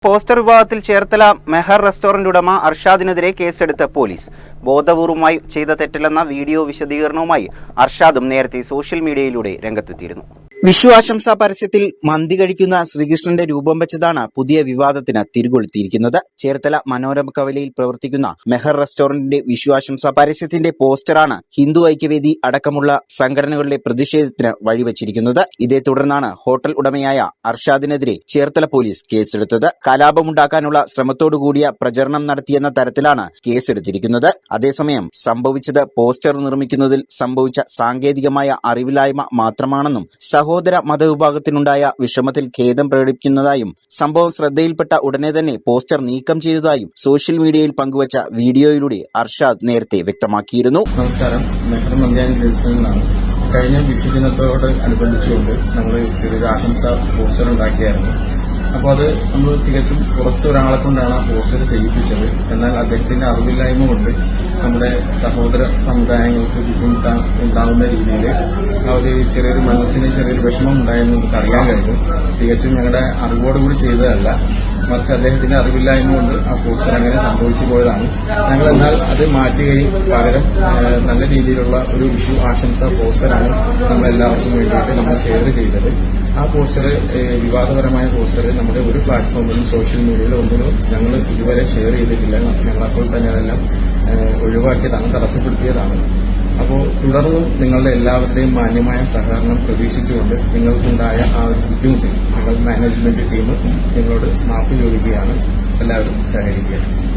Poster വിവാദത്തിൽ ചേർത്തല മെഹർ restaurant ഉടമ അർഷാദിനെതിരെ കേസെടുത്ത പോലീസ്. ബോധപൂർവമായി ചെയ്ത തെറ്റില്ലെന്ന വീഡിയോ വിശദീകരണവുമായി അർഷാദും നേരത്തെ സോഷ്യൽ മീഡിയയിലൂടെ രംഗത്തെത്തിയിരുന്നു. വിഷു ആശംസാ പരസ്യത്തിൽ മന്തി കഴിക്കുന്ന ശ്രീകൃഷ്ണന്റെ രൂപം വെച്ചതാണ് പുതിയ വിവാദത്തിന് തിരികൊളുത്തിയിരിക്കുന്നത്. ചേർത്തല മനോരമ കവലയിൽ പ്രവർത്തിക്കുന്ന മെഹർ റെസ്റ്റോറന്റിന്റെ വിഷു ആശംസാ പരസ്യത്തിന്റെ പോസ്റ്ററാണ് ഹിന്ദു ഐക്യവേദി അടക്കമുള്ള സംഘടനകളുടെ പ്രതിഷേധത്തിന് വഴിവെച്ചിരിക്കുന്നത്. ഇതേ തുടർന്നാണ് ഹോട്ടൽ ഉടമയായ അർഷാദിനെതിരെ ചേർത്തല പോലീസ് കേസെടുത്തത്. കലാപമുണ്ടാക്കാനുള്ള ശ്രമത്തോടുകൂടിയ പ്രചരണം നടത്തിയെന്ന തരത്തിലാണ് കേസെടുത്തിരിക്കുന്നത്. അതേസമയം സംഭവിച്ചത് പോസ്റ്റർ നിർമ്മിക്കുന്നതിൽ സംഭവിച്ച സാങ്കേതികമായ അറിവില്ലായ്മ മാത്രമാണെന്നും സഹോദര മതവിഭാഗത്തിനുണ്ടായ വിഷമത്തിൽ ഖേദം പ്രകടിപ്പിക്കുന്നതായും സംഭവം ശ്രദ്ധയിൽപ്പെട്ട ഉടനെ തന്നെ പോസ്റ്റർ നീക്കം ചെയ്തതായും സോഷ്യൽ മീഡിയയിൽ പങ്കുവച്ച വീഡിയോയിലൂടെ അർഷാദ് നേരത്തെ വ്യക്തമാക്കിയിരുന്നു. നമസ്കാരം, മെഹർ മന്തിയാനി ഗ്രൂപ്പ്സിൽ കഴിഞ്ഞ വിഷുദിനത്തോട് അനുബന്ധിച്ചുകൊണ്ട് നമ്മൾ ചെറിയൊരു ആശംസ പോസ്റ്റർ ഉണ്ടാക്കിയായിരുന്നു. അപ്പോൾ അത് നമ്മൾ തികച്ചും പുറത്തൊരാളെ കൊണ്ടാണ് ആ പോസ്റ്റർ ചെയ്യിപ്പിച്ചത്. എന്നാൽ അദ്ദേഹത്തിന്റെ അറിവില്ലായ്മ കൊണ്ട് നമ്മുടെ സഹോദര സമുദായങ്ങൾക്ക് ബുദ്ധിമുട്ടുണ്ടാകുന്ന രീതിയിൽ ആ ഒരു ചെറിയൊരു മനസ്സിന് ചെറിയൊരു വിഷമം ഉണ്ടായെന്ന് നമുക്ക് അറിയാൻ കഴിഞ്ഞു. തികച്ചും ഞങ്ങളുടെ അറിവോടുകൂടി ചെയ്തതല്ല, മറിച്ച് അദ്ദേഹത്തിന്റെ അറിവില്ലായ്മ കൊണ്ട് ആ പോസ്റ്റർ അങ്ങനെ സംഭവിച്ചു പോയതാണ്. ഞങ്ങൾ എന്നാൽ അത് മാറ്റുകയും പകരം നല്ല രീതിയിലുള്ള ഒരു വിഷു ആശംസ പോസ്റ്ററാണ് നമ്മൾ എല്ലാവർക്കും വേണ്ടിയിട്ട് നമ്മൾ ഷെയർ ചെയ്തത്. ആ പോസ്റ്റർ വിവാദപരമായ പോസ്റ്റർ നമ്മുടെ ഒരു പ്ലാറ്റ്ഫോമിലും സോഷ്യൽ മീഡിയയിലും ഒന്നിനും ഞങ്ങൾ ഇതുവരെ ഷെയർ ചെയ്തിട്ടില്ല. ഞങ്ങളപ്പോൾ തന്നെ അതെല്ലാം ഒഴിവാക്കിയതാണ്, തടസ്സപ്പെടുത്തിയതാണ്. അപ്പോൾ തുടർന്നും നിങ്ങളുടെ എല്ലാവരുടെയും മാന്യമായ സഹകരണം പ്രതീക്ഷിച്ചുകൊണ്ട് നിങ്ങൾക്കുണ്ടായ ആ ഒരു ബുദ്ധിമുട്ട് ഞങ്ങൾ മാനേജ്മെന്റ് ടീം നിങ്ങളോട് മാപ്പ് ചോദിക്കുകയാണ്. എല്ലാവരും സഹകരിക്കുക.